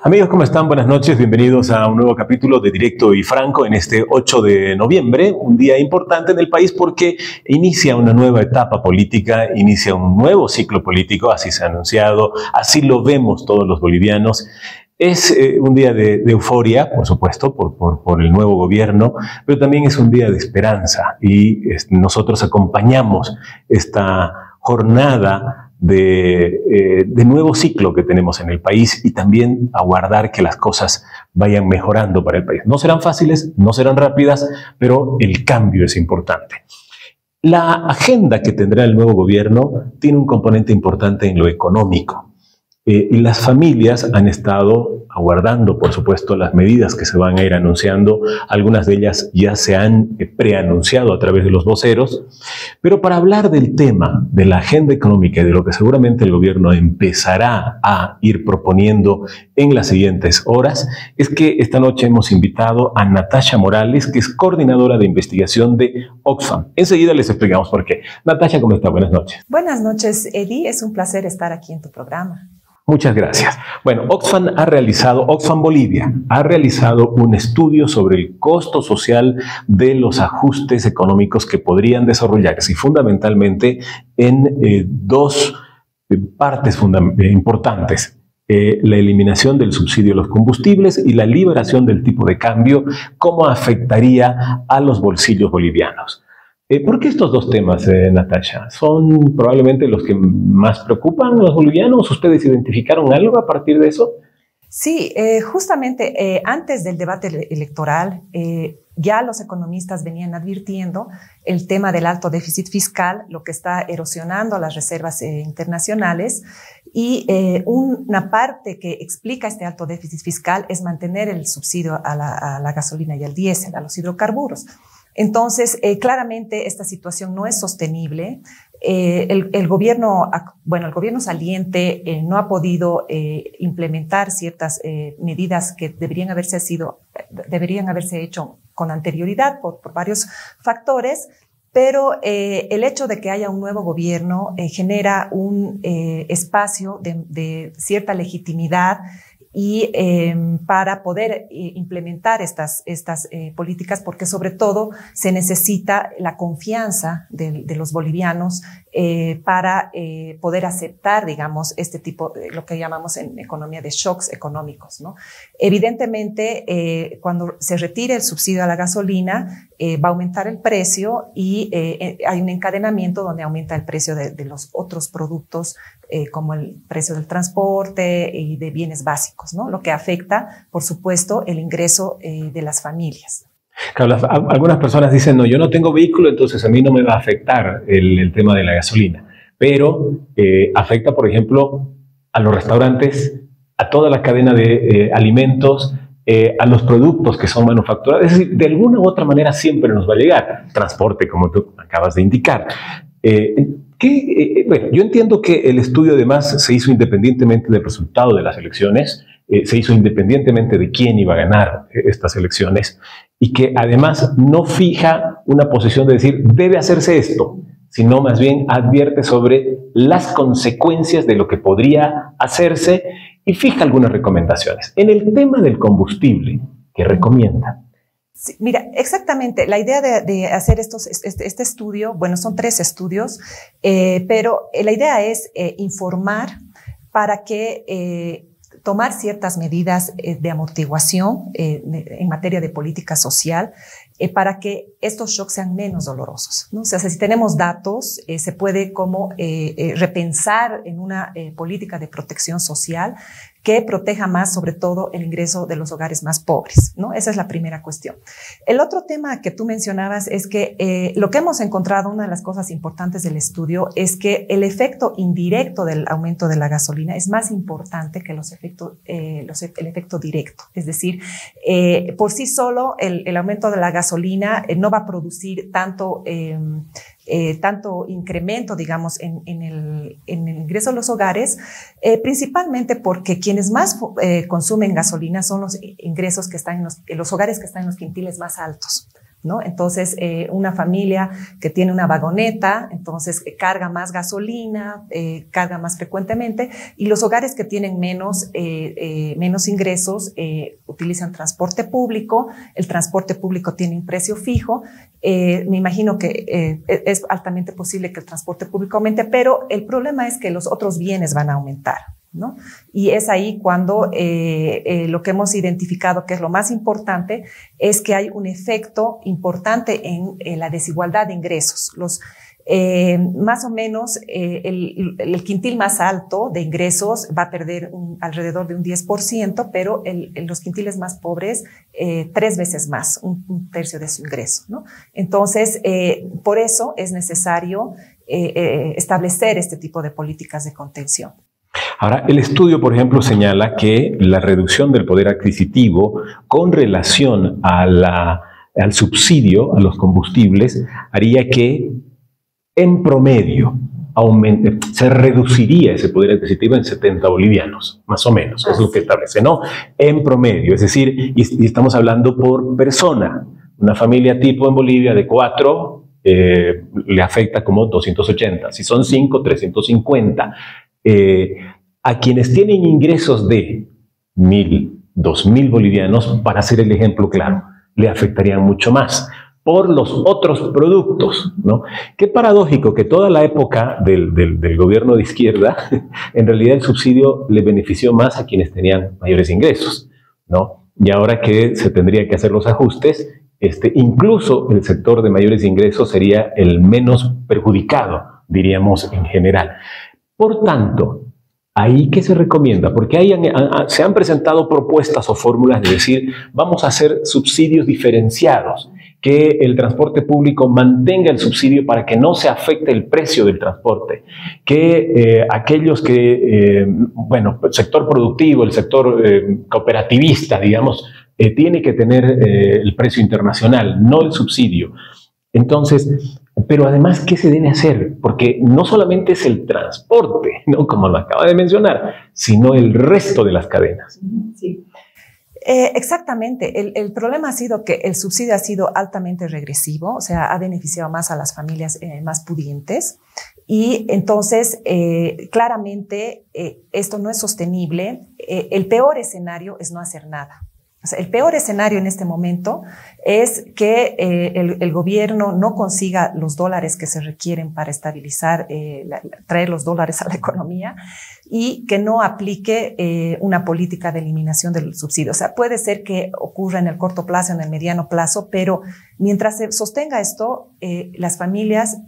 Amigos, ¿cómo están? Buenas noches, bienvenidos a un nuevo capítulo de Directo y Franco en este 8 de noviembre, un día importante en el país porque inicia una nueva etapa política, inicia un nuevo ciclo político, así se ha anunciado, así lo vemos todos los bolivianos. Es un día de euforia, por supuesto, por el nuevo gobierno, pero también es un día de esperanza y nosotros acompañamos esta jornada de nuevo ciclo que tenemos en el país y también aguardar que las cosas vayan mejorando para el país. No serán fáciles, no serán rápidas, pero el cambio es importante. La agenda que tendrá el nuevo gobierno tiene un componente importante en lo económico. Y las familias han estado aguardando, por supuesto, las medidas que se van a ir anunciando. Algunas de ellas ya se han preanunciado a través de los voceros. Pero para hablar del tema, de la agenda económica y de lo que seguramente el gobierno empezará a ir proponiendo en las siguientes horas, es que esta noche hemos invitado a Natasha Morales, que es coordinadora de investigación de Oxfam. Enseguida les explicamos por qué. Natasha, ¿cómo está? Buenas noches. Buenas noches, Eddie. Es un placer estar aquí en tu programa. Muchas gracias. Bueno, Oxfam Bolivia ha realizado un estudio sobre el costo social de los ajustes económicos que podrían desarrollarse y fundamentalmente en dos partes importantes. La eliminación del subsidio a los combustibles y la liberación del tipo de cambio, cómo afectaría a los bolsillos bolivianos. ¿Por qué estos dos temas, Natasha? ¿Son probablemente los que más preocupan a los bolivianos? ¿Ustedes identificaron algo a partir de eso? Sí, justamente antes del debate electoral, ya los economistas venían advirtiendo el tema del alto déficit fiscal, lo que está erosionando las reservas internacionales. Y una parte que explica este alto déficit fiscal es mantener el subsidio a la gasolina y al diésel, a los hidrocarburos. Entonces, claramente esta situación no es sostenible. El gobierno saliente no ha podido implementar ciertas medidas que deberían haberse hecho con anterioridad por varios factores, pero el hecho de que haya un nuevo gobierno genera un espacio de cierta legitimidad y para poder implementar estas políticas, porque sobre todo se necesita la confianza de los bolivianos para poder aceptar, digamos, este tipo de lo que llamamos en economía de shocks económicos, ¿no? Evidentemente, cuando se retire el subsidio a la gasolina, va a aumentar el precio y hay un encadenamiento donde aumenta el precio de los otros productos, como el precio del transporte y de bienes básicos, ¿no? Lo que afecta, por supuesto, el ingreso de las familias. Claro, algunas personas dicen, no, yo no tengo vehículo, entonces a mí no me va a afectar el tema de la gasolina. Pero afecta, por ejemplo, a los restaurantes, a toda la cadena de alimentos, a los productos que son manufacturados. Es decir, de alguna u otra manera siempre nos va a llegar. Transporte, como tú acabas de indicar. Bueno, yo entiendo que el estudio además se hizo independientemente del resultado de las elecciones, se hizo independientemente de quién iba a ganar estas elecciones y que además no fija una posición de decir debe hacerse esto, sino más bien advierte sobre las consecuencias de lo que podría hacerse y fija algunas recomendaciones. En el tema del combustible, ¿qué recomienda? Sí, mira, exactamente. La idea de hacer este estudio, bueno, son 3 estudios, pero la idea es informar para que tomar ciertas medidas de amortiguación en materia de política social para que estos shocks sean menos dolorosos, ¿no? O sea, si tenemos datos, se puede como repensar en una política de protección social que proteja más, sobre todo, el ingreso de los hogares más pobres, ¿no? Esa es la primera cuestión. El otro tema que tú mencionabas es que lo que hemos encontrado, una de las cosas importantes del estudio, es que el efecto indirecto del aumento de la gasolina es más importante que el efecto directo. Es decir, por sí solo, el aumento de la gasolina no va a producir tanto incremento, digamos, en el ingreso de los hogares, principalmente porque quienes más consumen gasolina son los ingresos que están en los hogares que están en los quintiles más altos. ¿no? Entonces, una familia que tiene una vagoneta, entonces carga más gasolina, carga más frecuentemente, y los hogares que tienen menos ingresos utilizan transporte público. El transporte público tiene un precio fijo. Me imagino que es altamente posible que el transporte público aumente, pero el problema es que los otros bienes van a aumentar, ¿no? Y es ahí cuando lo que hemos identificado que es lo más importante es que hay un efecto importante en la desigualdad de ingresos. Más o menos el quintil más alto de ingresos va a perder alrededor de un 10%, pero los quintiles más pobres 3 veces más, un tercio de su ingreso, ¿no? Entonces, por eso es necesario establecer este tipo de políticas de contención. Ahora, el estudio, por ejemplo, señala que la reducción del poder adquisitivo con relación al subsidio a los combustibles haría que, en promedio, se reduciría ese poder adquisitivo en 70 bolivianos, más o menos, es lo que establece, ¿no? En promedio, es decir, y estamos hablando por persona. Una familia tipo en Bolivia de 4 le afecta como 280, si son 5, 350. A quienes tienen ingresos de 1.000, 2.000 bolivianos, para hacer el ejemplo claro, le afectarían mucho más por los otros productos, ¿no? Qué paradójico que toda la época del gobierno de izquierda, en realidad el subsidio le benefició más a quienes tenían mayores ingresos, ¿no? Y ahora que se tendría que hacer los ajustes, incluso el sector de mayores ingresos sería el menos perjudicado, diríamos en general. Por tanto, ¿ahí qué se recomienda? Porque se han presentado propuestas o fórmulas de decir, vamos a hacer subsidios diferenciados, que el transporte público mantenga el subsidio para que no se afecte el precio del transporte, que aquellos que, el sector productivo, el sector cooperativista, digamos, tiene que tener el precio internacional, no el subsidio. Entonces, pero además, ¿qué se debe hacer? Porque no solamente es el transporte, ¿no? Como lo acaba de mencionar, sino el resto de las cadenas. Sí. Exactamente. El problema ha sido que el subsidio ha sido altamente regresivo, o sea, ha beneficiado más a las familias más pudientes. Y entonces, claramente, esto no es sostenible. El peor escenario es no hacer nada. O sea, el peor escenario en este momento es que el gobierno no consiga los dólares que se requieren para estabilizar, traer los dólares a la economía y que no aplique una política de eliminación del subsidio. O sea, puede ser que ocurra en el corto plazo, en el mediano plazo, pero mientras se sostenga esto, las familias,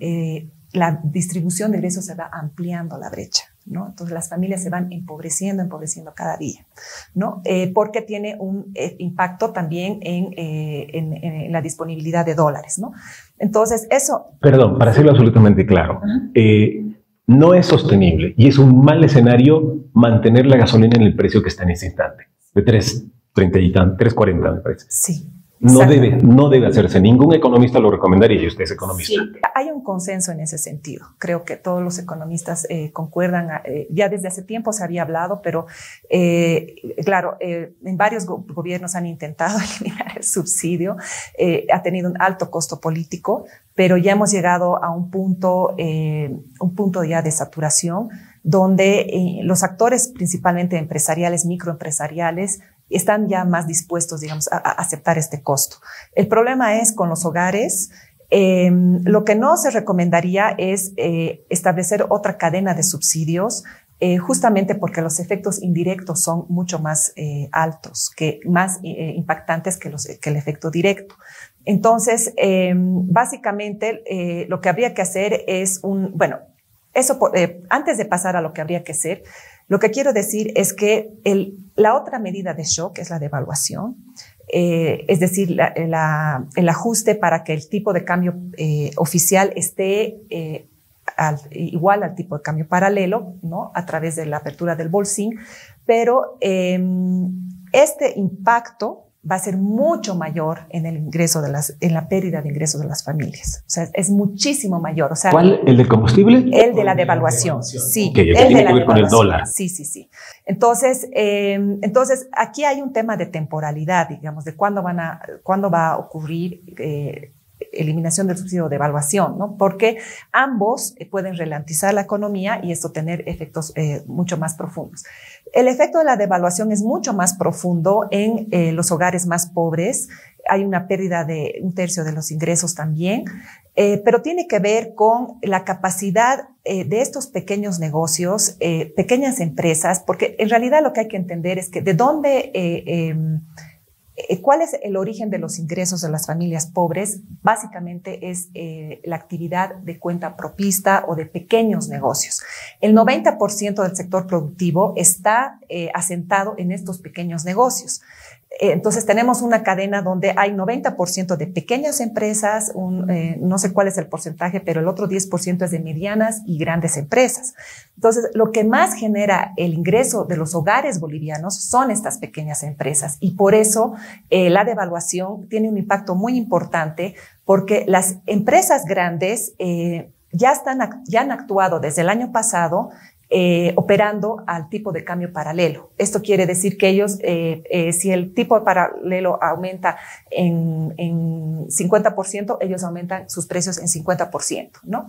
la distribución de ingresos se va ampliando la brecha, ¿no? Entonces las familias se van empobreciendo cada día, ¿no? Porque tiene un impacto también en la disponibilidad de dólares, ¿no? Entonces eso... Perdón, para hacerlo absolutamente claro, no es sostenible y es un mal escenario mantener la gasolina en el precio que está en este instante, de 3.40 me parece. Sí. No debe hacerse. Ningún economista lo recomendaría y usted es economista. Sí, hay un consenso en ese sentido. Creo que todos los economistas concuerdan. Ya desde hace tiempo se había hablado, pero claro, en varios gobiernos han intentado eliminar el subsidio. Ha tenido un alto costo político, pero ya hemos llegado a un punto ya de saturación, donde los actores, principalmente empresariales, microempresariales, están ya más dispuestos, digamos, a aceptar este costo. El problema es con los hogares. Lo que no se recomendaría es establecer otra cadena de subsidios, justamente porque los efectos indirectos son mucho más altos, más impactantes que el efecto directo. Entonces, básicamente, lo que habría que hacer es antes de pasar a lo que habría que hacer, lo que quiero decir es que la otra medida de shock es la devaluación, es decir, el ajuste para que el tipo de cambio oficial esté igual al tipo de cambio paralelo, ¿no? A través de la apertura del bolsín, pero este impacto va a ser mucho mayor en el ingreso en la pérdida de ingresos de las familias. O sea, es muchísimo mayor. O sea, ¿cuál? ¿El del combustible? El de la devaluación, sí. Que tiene que ver con el dólar. Sí, sí, sí. Entonces, aquí hay un tema de temporalidad, digamos, de cuándo va a ocurrir eliminación del subsidio de devaluación, ¿no? Porque ambos pueden ralentizar la economía y esto tener efectos mucho más profundos. El efecto de la devaluación es mucho más profundo en los hogares más pobres. Hay una pérdida de 1/3 de los ingresos también, pero tiene que ver con la capacidad de estos pequeños negocios, pequeñas empresas, porque en realidad lo que hay que entender es que de dónde... ¿Cuál es el origen de los ingresos de las familias pobres? Básicamente es la actividad de cuenta propista o de pequeños negocios. El 90% del sector productivo está asentado en estos pequeños negocios. Entonces tenemos una cadena donde hay 90% de pequeñas empresas, no sé cuál es el porcentaje, pero el otro 10% es de medianas y grandes empresas. Entonces, lo que más genera el ingreso de los hogares bolivianos son estas pequeñas empresas y por eso la devaluación tiene un impacto muy importante porque las empresas grandes ya han actuado desde el año pasado operando al tipo de cambio paralelo. Esto quiere decir que ellos, si el tipo de paralelo aumenta en 50%, ellos aumentan sus precios en 50%, ¿no?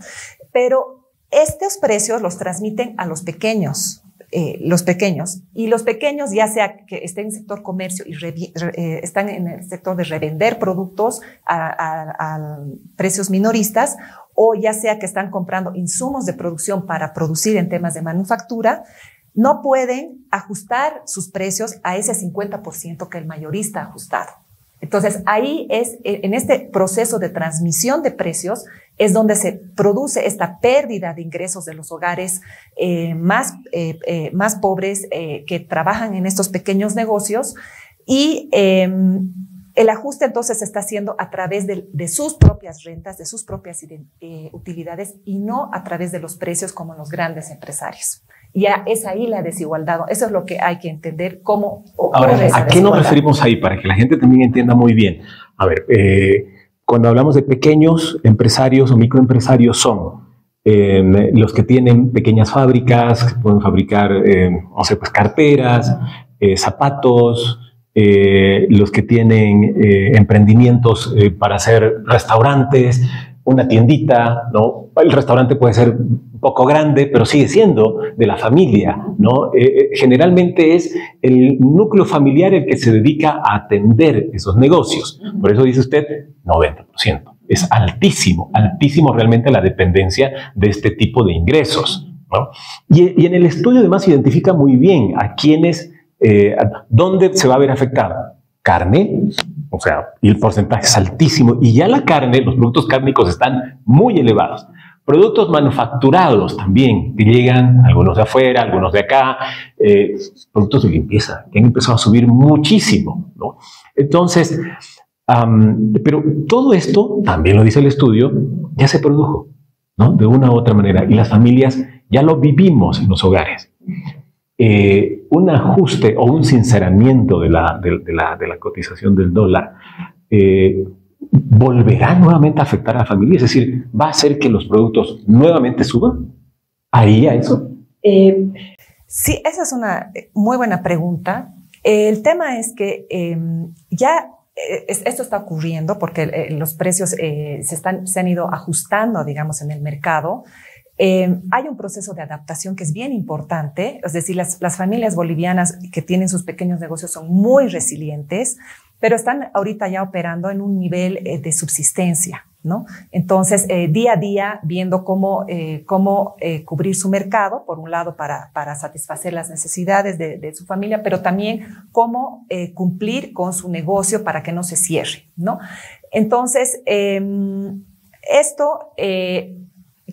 Pero estos precios los transmiten a los pequeños, y los pequeños, ya sea que estén en el sector comercio y están en el sector de revender productos a precios minoristas, o ya sea que están comprando insumos de producción para producir en temas de manufactura, no pueden ajustar sus precios a ese 50% que el mayorista ha ajustado. Entonces, ahí en este proceso de transmisión de precios, es donde se produce esta pérdida de ingresos de los hogares más pobres que trabajan en estos pequeños negocios y el ajuste entonces se está haciendo a través de sus propias rentas, de sus propias utilidades y no a través de los precios como los grandes empresarios. Ya es ahí la desigualdad. Eso es lo que hay que entender cómo ocurre. Ahora, ¿a qué nos referimos ahí? Para que la gente también entienda muy bien. A ver, cuando hablamos de pequeños empresarios o microempresarios son los que tienen pequeñas fábricas, que pueden fabricar, no sé, pues carteras, zapatos, los que tienen emprendimientos para hacer restaurantes, una tiendita, ¿no? El restaurante puede ser un poco grande, pero sigue siendo de la familia, ¿no? Generalmente es el núcleo familiar el que se dedica a atender esos negocios. Por eso dice usted 90%. Es altísimo, altísimo realmente la dependencia de este tipo de ingresos, ¿no? Y en el estudio además se identifica muy bien a quienes, dónde se va a ver afectada. Carne, o sea, y el porcentaje es altísimo. Y ya la carne, los productos cárnicos están muy elevados. Productos manufacturados también, que llegan, algunos de afuera, algunos de acá, productos de limpieza, que han empezado a subir muchísimo, ¿no? Entonces, pero todo esto, también lo dice el estudio, ya se produjo, ¿no? De una u otra manera. Y las familias ya lo vivimos en los hogares. Un ajuste o un sinceramiento de la cotización del dólar volverá nuevamente a afectar a la familia, es decir, va a hacer que los productos nuevamente suban. ¿Ahí a eso? Sí, esa es una muy buena pregunta. El tema es que esto está ocurriendo porque los precios se han ido ajustando, digamos, en el mercado. Hay un proceso de adaptación que es bien importante, es decir, las familias bolivianas que tienen sus pequeños negocios son muy resilientes, pero están ahorita ya operando en un nivel de subsistencia, ¿no? Entonces, día a día, viendo cómo cubrir su mercado, por un lado para satisfacer las necesidades de su familia, pero también cómo cumplir con su negocio para que no se cierre, ¿no? Entonces, esto...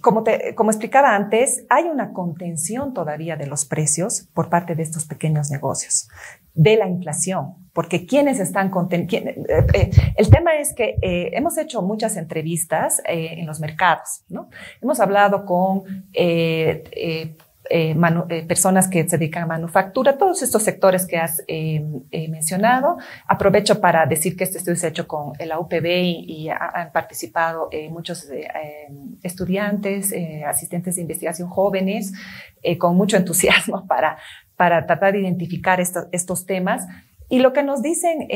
Como explicaba antes, hay una contención todavía de los precios por parte de estos pequeños negocios, de la inflación, porque quienes están el tema es que hemos hecho muchas entrevistas en los mercados, ¿no? Hemos hablado con personas que se dedican a manufactura, todos estos sectores que has mencionado. Aprovecho para decir que este estudio se ha hecho con la UPB y han participado muchos estudiantes, asistentes de investigación jóvenes, con mucho entusiasmo para tratar de identificar estos temas. Y lo que nos dicen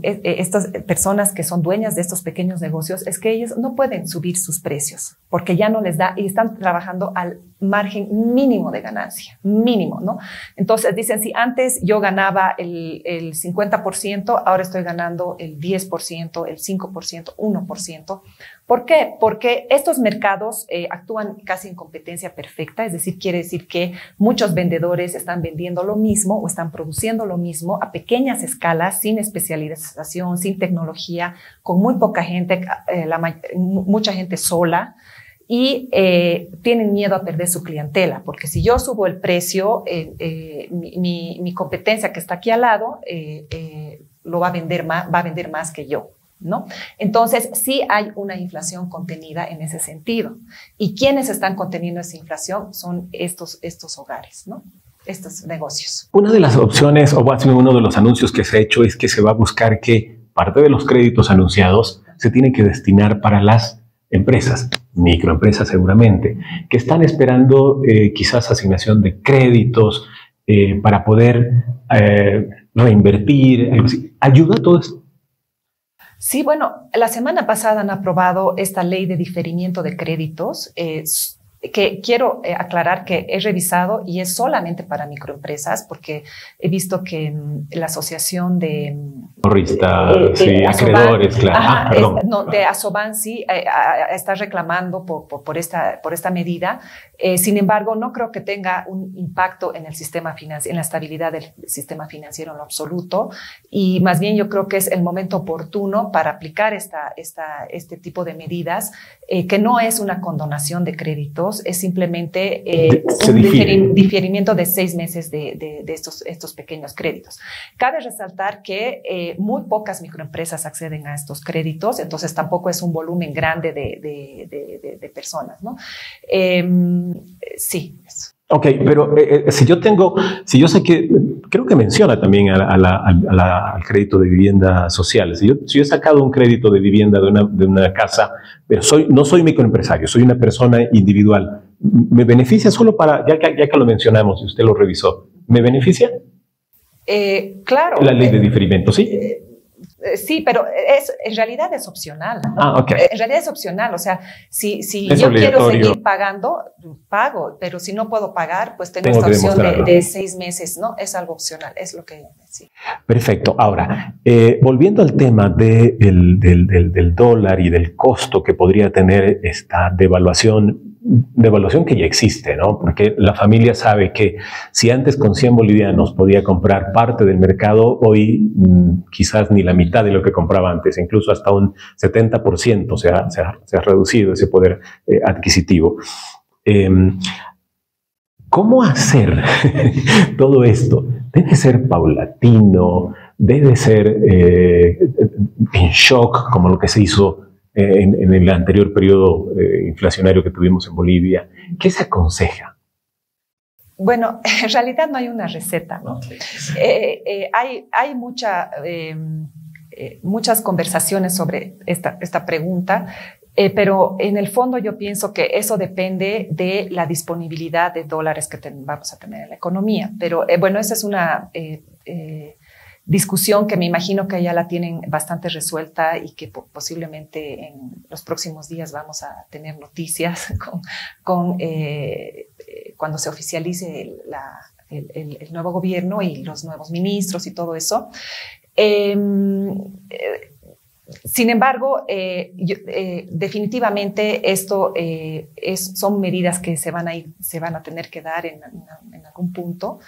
estas personas que son dueñas de estos pequeños negocios es que ellos no pueden subir sus precios porque ya no les da y están trabajando al margen mínimo de ganancia, mínimo, ¿no? Entonces dicen, si antes yo ganaba el 50%, ahora estoy ganando el 10%, el 5%, 1%. ¿Por qué? Porque estos mercados actúan casi en competencia perfecta, es decir, quiere decir que muchos vendedores están vendiendo lo mismo o están produciendo lo mismo a pequeñas escalas, sin especialización, sin tecnología, con muy poca gente, mucha gente sola, y tienen miedo a perder su clientela, porque si yo subo el precio, mi competencia que está aquí al lado lo va a vender más que yo, ¿no? Entonces, sí hay una inflación contenida en ese sentido. ¿Y quiénes están conteniendo esa inflación? Son estos hogares, ¿no? Estos negocios. Una de las opciones, o más bien uno de los anuncios que se ha hecho es que se va a buscar que parte de los créditos anunciados se tiene que destinar para las empresas, microempresas seguramente, que están esperando quizás asignación de créditos para poder reinvertir. ¿Ayuda todo esto? Sí, bueno, la semana pasada han aprobado esta ley de diferimiento de créditos, que quiero aclarar que he revisado y es solamente para microempresas, porque he visto que la asociación de acreedores, claro. De Asoban sí está reclamando por esta medida. Sin embargo, no creo que tenga un impacto en el sistema financiero, en la estabilidad del sistema financiero en lo absoluto, y más bien yo creo que es el momento oportuno para aplicar este tipo de medidas, que no es una condonación de créditos, es simplemente un diferimiento de 6 meses de estos pequeños créditos. Cabe resaltar que muy pocas microempresas acceden a estos créditos, entonces tampoco es un volumen grande de personas, ¿no? Sí, eso. Ok, pero si yo sé que, creo que menciona también al crédito de vivienda social. Si yo he sacado un crédito de vivienda de una casa, pero no soy microempresario, soy una persona individual, ¿me beneficia solo ya que lo mencionamos y usted lo revisó? ¿Me beneficia? Claro. La ley de diferimiento, ¿sí? Sí, pero en realidad es opcional, ¿no? Ah, ok. En realidad es opcional, o sea, si yo quiero seguir pagando, pago, pero si no puedo pagar, pues tengo esta opción de 6 meses, ¿no? Es algo opcional, es lo que sí. Perfecto. Ahora, volviendo al tema del dólar y del costo que podría tener esta devaluación que ya existe, ¿no? Porque la familia sabe que si antes con 100 bolivianos podía comprar parte del mercado, hoy quizás ni la mitad de lo que compraba antes, incluso hasta un 70% se ha reducido ese poder adquisitivo. ¿Cómo hacer todo esto? Debe ser paulatino, debe ser en shock, como lo que se hizo en el anterior periodo inflacionario que tuvimos en Bolivia. ¿Qué se aconseja? Bueno, en realidad no hay una receta, ¿no? Hay muchas conversaciones sobre esta pregunta, pero en el fondo yo pienso que eso depende de la disponibilidad de dólares que vamos a tener en la economía. Pero bueno, esa es una discusión que me imagino que ya la tienen bastante resuelta y que posiblemente en los próximos días vamos a tener noticias cuando se oficialice el nuevo gobierno y los nuevos ministros y todo eso. Sin embargo, definitivamente esto son medidas que se van a tener que dar en algún punto.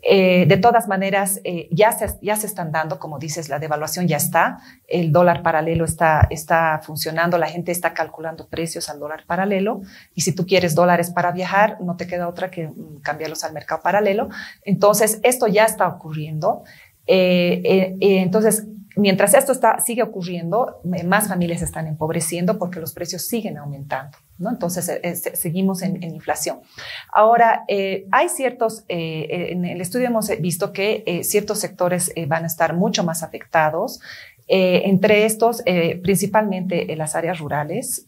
De todas maneras, ya se están dando, como dices, la devaluación ya está, el dólar paralelo está funcionando, la gente está calculando precios al dólar paralelo, y si tú quieres dólares para viajar, no te queda otra que cambiarlos al mercado paralelo. Entonces, esto ya está ocurriendo. Entonces, mientras esto sigue ocurriendo, más familias están empobreciendo porque los precios siguen aumentando, ¿no? Entonces, seguimos en inflación. Ahora, hay ciertos, en el estudio hemos visto que ciertos sectores van a estar mucho más afectados, entre estos, principalmente las áreas rurales,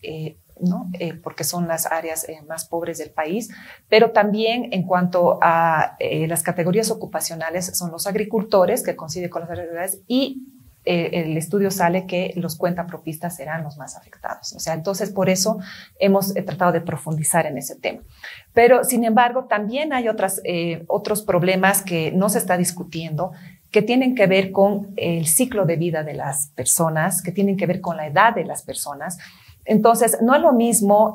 ¿no? Porque son las áreas más pobres del país, pero también en cuanto a las categorías ocupacionales son los agricultores, que coincide con las áreas rurales, y el estudio sale que los cuentapropistas serán los más afectados. O sea, entonces por eso hemos tratado de profundizar en ese tema. Pero, sin embargo, también hay otros problemas que no se está discutiendo, que tienen que ver con el ciclo de vida de las personas, que tienen que ver con la edad de las personas. Entonces, no es lo mismo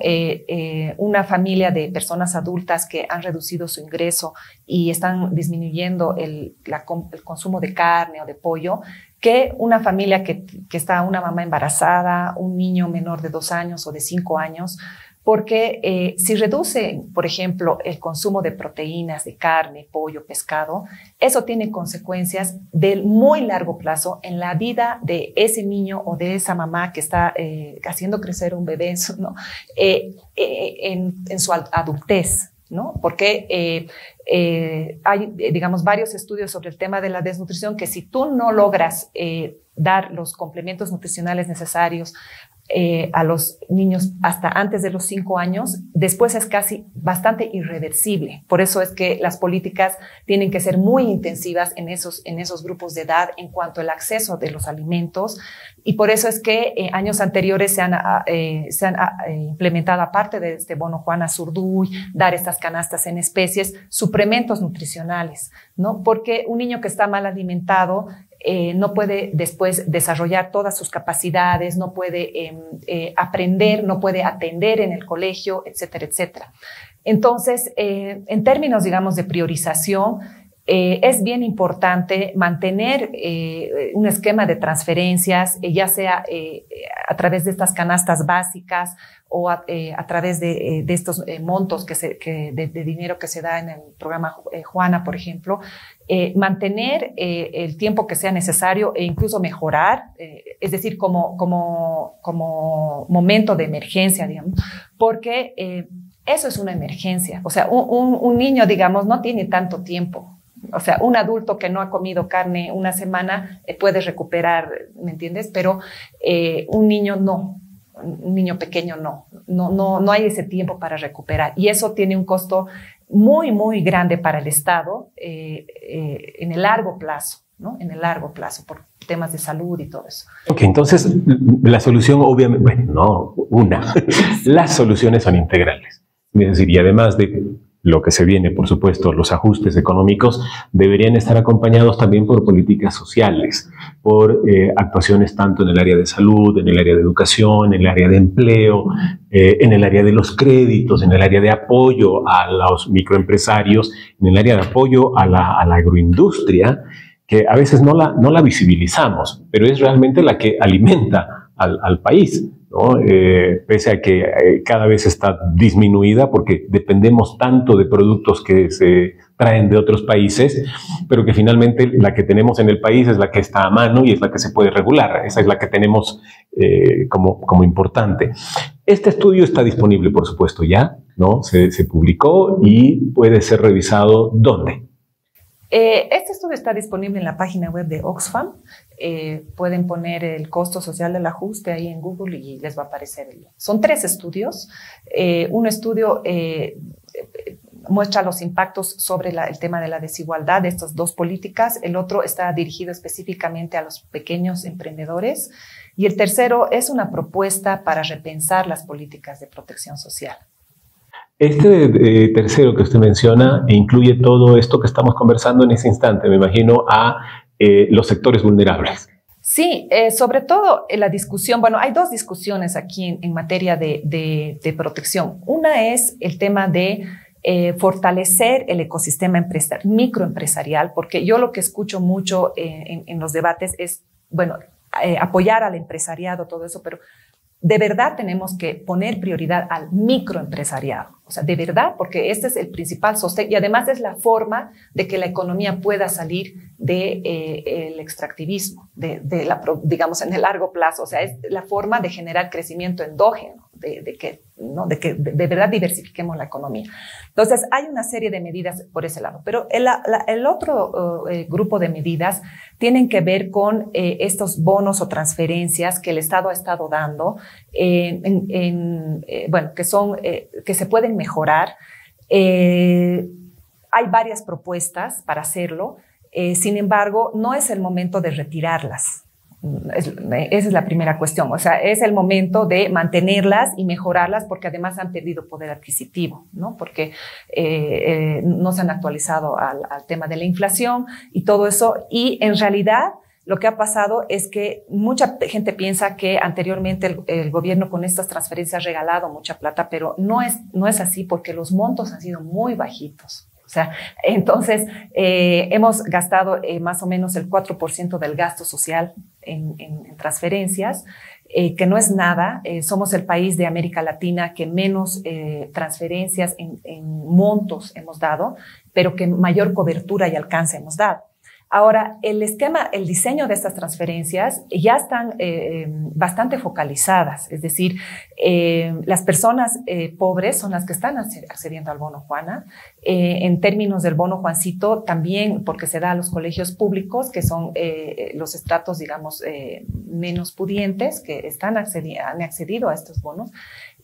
una familia de personas adultas que han reducido su ingreso y están disminuyendo el consumo de carne o de pollo, que una familia que está una mamá embarazada, un niño menor de 2 años o de 5 años, porque si reduce, por ejemplo, el consumo de proteínas, de carne, pollo, pescado, eso tiene consecuencias de muy largo plazo en la vida de ese niño o de esa mamá que está haciendo crecer un bebé, ¿no? En su adultez, ¿no? Porque hay, digamos, varios estudios sobre el tema de la desnutrición, que si tú no logras dar los complementos nutricionales necesarios a los niños hasta antes de los 5 años, después es casi bastante irreversible. Por eso es que las políticas tienen que ser muy intensivas en esos grupos de edad en cuanto al acceso de los alimentos, y por eso es que años anteriores se han implementado, aparte de este bono Juana Zurduy, dar estas canastas en especies, suplementos nutricionales, ¿no? Porque un niño que está mal alimentado no puede después desarrollar todas sus capacidades, no puede aprender, no puede atender en el colegio, etcétera, etcétera. Entonces, en términos, digamos, de priorización, es bien importante mantener un esquema de transferencias, ya sea a través de estas canastas básicas o a través de estos montos de dinero que se da en el programa Juana, por ejemplo, mantener el tiempo que sea necesario e incluso mejorar, es decir, como momento de emergencia, digamos, porque eso es una emergencia. O sea, un niño, digamos, no tiene tanto tiempo. O sea, un adulto que no ha comido carne una semana puede recuperar, ¿me entiendes? Pero un niño no, un niño pequeño no hay ese tiempo para recuperar. Y eso tiene un costo muy, muy grande para el Estado en el largo plazo, ¿no? En el largo plazo, por temas de salud y todo eso. Ok, entonces la solución obviamente, bueno, no, las soluciones son integrales. Es decir, y además de lo que se viene, por supuesto, los ajustes económicos deberían estar acompañados también por políticas sociales, por actuaciones tanto en el área de salud, en el área de educación, en el área de empleo, en el área de los créditos, en el área de apoyo a los microempresarios, en el área de apoyo a la agroindustria, que a veces no la visibilizamos, pero es realmente la que alimenta al país, ¿no? Pese a que cada vez está disminuida porque dependemos tanto de productos que se traen de otros países, pero que finalmente la que tenemos en el país es la que está a mano y es la que se puede regular. Esa es la que tenemos como importante. Este estudio está disponible, por supuesto, ya, ¿no? Se publicó y puede ser revisado, ¿dónde? Este estudio está disponible en la página web de Oxfam. Pueden poner el costo social del ajuste ahí en Google y les va a aparecer. Son 3 estudios. Un estudio muestra los impactos sobre el tema de la desigualdad de estas 2 políticas. El otro está dirigido específicamente a los pequeños emprendedores. Y el tercero es una propuesta para repensar las políticas de protección social. Este tercero que usted menciona incluye todo esto que estamos conversando en ese instante, me imagino, a los sectores vulnerables. Sí, sobre todo la discusión, bueno, hay 2 discusiones aquí en materia de protección. Una es el tema de fortalecer el ecosistema microempresarial, porque yo lo que escucho mucho en los debates es, bueno, apoyar al empresariado, todo eso, pero de verdad tenemos que poner prioridad al microempresariado, o sea, de verdad, porque este es el principal sostén y además es la forma de que la economía pueda salir del extractivismo, digamos, en el largo plazo, o sea, es la forma de generar crecimiento endógeno, de que de verdad diversifiquemos la economía. Entonces, hay una serie de medidas por ese lado, pero el otro grupo de medidas tienen que ver con estos bonos o transferencias que el Estado ha estado dando, bueno, que se pueden mejorar. Hay varias propuestas para hacerlo, sin embargo, no es el momento de retirarlas. Esa es la primera cuestión, o sea, es el momento de mantenerlas y mejorarlas porque además han perdido poder adquisitivo, ¿no? Porque no se han actualizado al tema de la inflación y todo eso, y en realidad lo que ha pasado es que mucha gente piensa que anteriormente el gobierno con estas transferencias ha regalado mucha plata, pero no es así porque los montos han sido muy bajitos. O sea, entonces hemos gastado más o menos el 4% del gasto social en transferencias, que no es nada. Somos el país de América Latina que menos transferencias en montos hemos dado, pero que mayor cobertura y alcance hemos dado. Ahora, el diseño de estas transferencias ya están bastante focalizadas, es decir, las personas pobres son las que están accediendo al bono Juana. En términos del bono Juancito, también porque se da a los colegios públicos, que son los estratos, digamos, menos pudientes, que han accedido a estos bonos.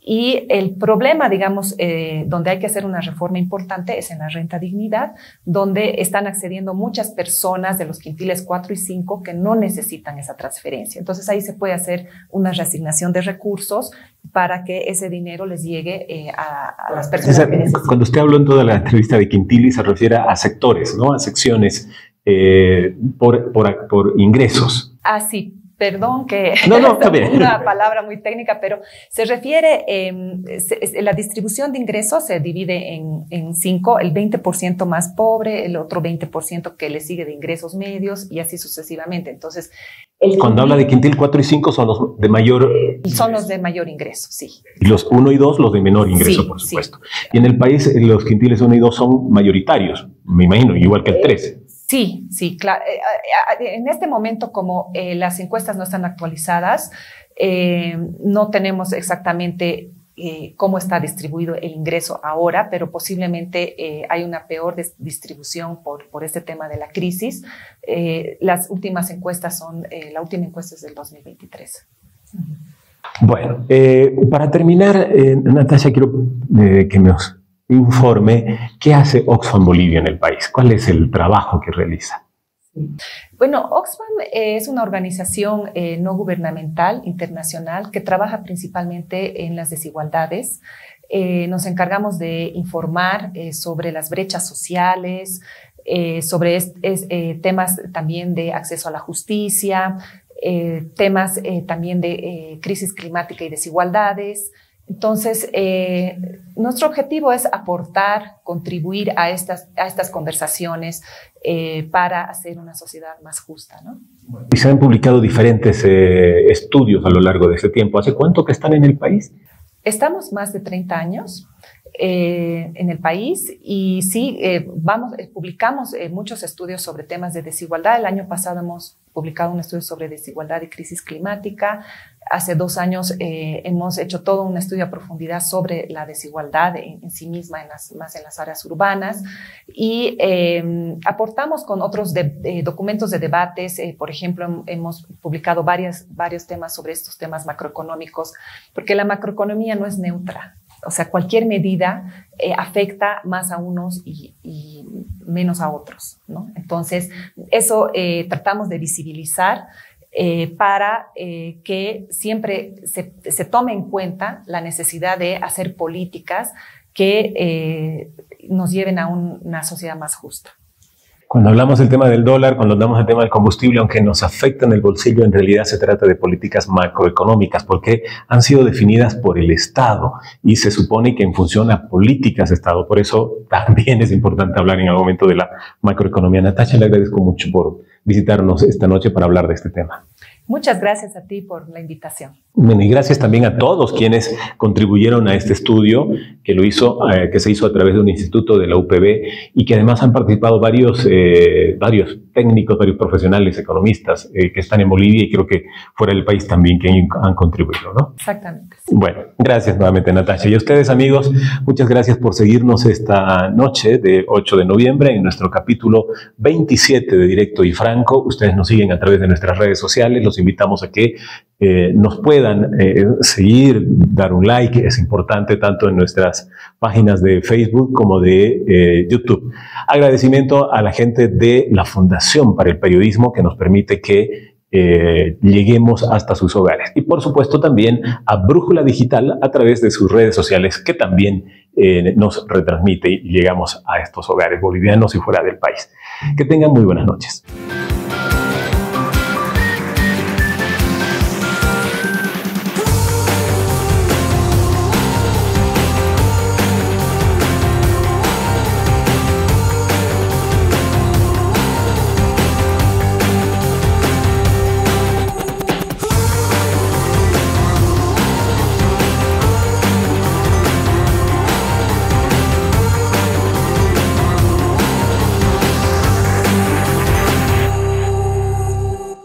Y el problema, digamos, donde hay que hacer una reforma importante es en la renta dignidad, donde están accediendo muchas personas de los quintiles 4 y 5 que no necesitan esa transferencia. Entonces ahí se puede hacer una reasignación de recursos para que ese dinero les llegue a las personas que necesitan. Cuando usted habló en toda la entrevista de Quintili se refiere a sectores, ¿no? A secciones por ingresos. Ah, sí. Perdón que no, está bien. Una palabra muy técnica, pero se refiere, la distribución de ingresos se divide en 5, el 20% más pobre, el otro 20% que le sigue de ingresos medios y así sucesivamente. Entonces, cuando habla de quintil 4 y 5 son los de mayor... Son los de mayor ingreso, sí. Y los 1 y 2 los de menor ingreso, sí, por supuesto. Sí. Y en el país los quintiles 1 y 2 son mayoritarios, me imagino, igual que el 13. Sí, sí, claro. En este momento, como las encuestas no están actualizadas, no tenemos exactamente cómo está distribuido el ingreso ahora, pero posiblemente hay una peor distribución por este tema de la crisis. Las últimas encuestas la última encuesta es del 2023. Bueno, para terminar, Natasha, quiero que nos informe qué hace Oxfam Bolivia en el país, cuál es el trabajo que realiza. Bueno, Oxfam es una organización no gubernamental internacional que trabaja principalmente en las desigualdades. Nos encargamos de informar sobre las brechas sociales, sobre temas también de acceso a la justicia, temas también de crisis climática y desigualdades. Entonces, nuestro objetivo es aportar, contribuir a estas conversaciones para hacer una sociedad más justa, ¿no? Y se han publicado diferentes estudios a lo largo de este tiempo. ¿Hace cuánto que están en el país? Estamos más de 30 años en el país y sí, publicamos muchos estudios sobre temas de desigualdad. El año pasado hemos publicado un estudio sobre desigualdad y crisis climática. Hace 2 años hemos hecho todo un estudio a profundidad sobre la desigualdad en sí misma, más en las áreas urbanas, y aportamos con otros documentos de debates. Por ejemplo, hemos publicado varios temas sobre estos temas macroeconómicos, porque la macroeconomía no es neutra. O sea, cualquier medida afecta más a unos y menos a otros, ¿no? Entonces, eso tratamos de visibilizar para que siempre se tome en cuenta la necesidad de hacer políticas que nos lleven a una sociedad más justa. Cuando hablamos del tema del dólar, cuando hablamos del tema del combustible, aunque nos afecta en el bolsillo, en realidad se trata de políticas macroeconómicas, porque han sido definidas por el Estado y se supone que en función a políticas de Estado. Por eso también es importante hablar en algún momento de la macroeconomía. Natasha, le agradezco mucho por visitarnos esta noche para hablar de este tema. Muchas gracias a ti por la invitación. Bueno, y gracias también a todos quienes contribuyeron a este estudio que se hizo a través de un instituto de la UPB y que además han participado varios técnicos, varios profesionales, economistas que están en Bolivia y creo que fuera del país también que han contribuido, ¿no? Exactamente. Sí. Bueno, gracias nuevamente, Natasha. Y a ustedes, amigos, muchas gracias por seguirnos esta noche de 8 de noviembre en nuestro capítulo 27 de Directo y Franco. Ustedes nos siguen a través de nuestras redes sociales. Los invitamos a que nos puedan seguir, dar un like, es importante tanto en nuestras páginas de Facebook como de YouTube. Agradecimiento a la gente de la Fundación para el Periodismo que nos permite que lleguemos hasta sus hogares. Y por supuesto también a Brújula Digital a través de sus redes sociales que también nos retransmite y llegamos a estos hogares bolivianos y fuera del país. Que tengan muy buenas noches.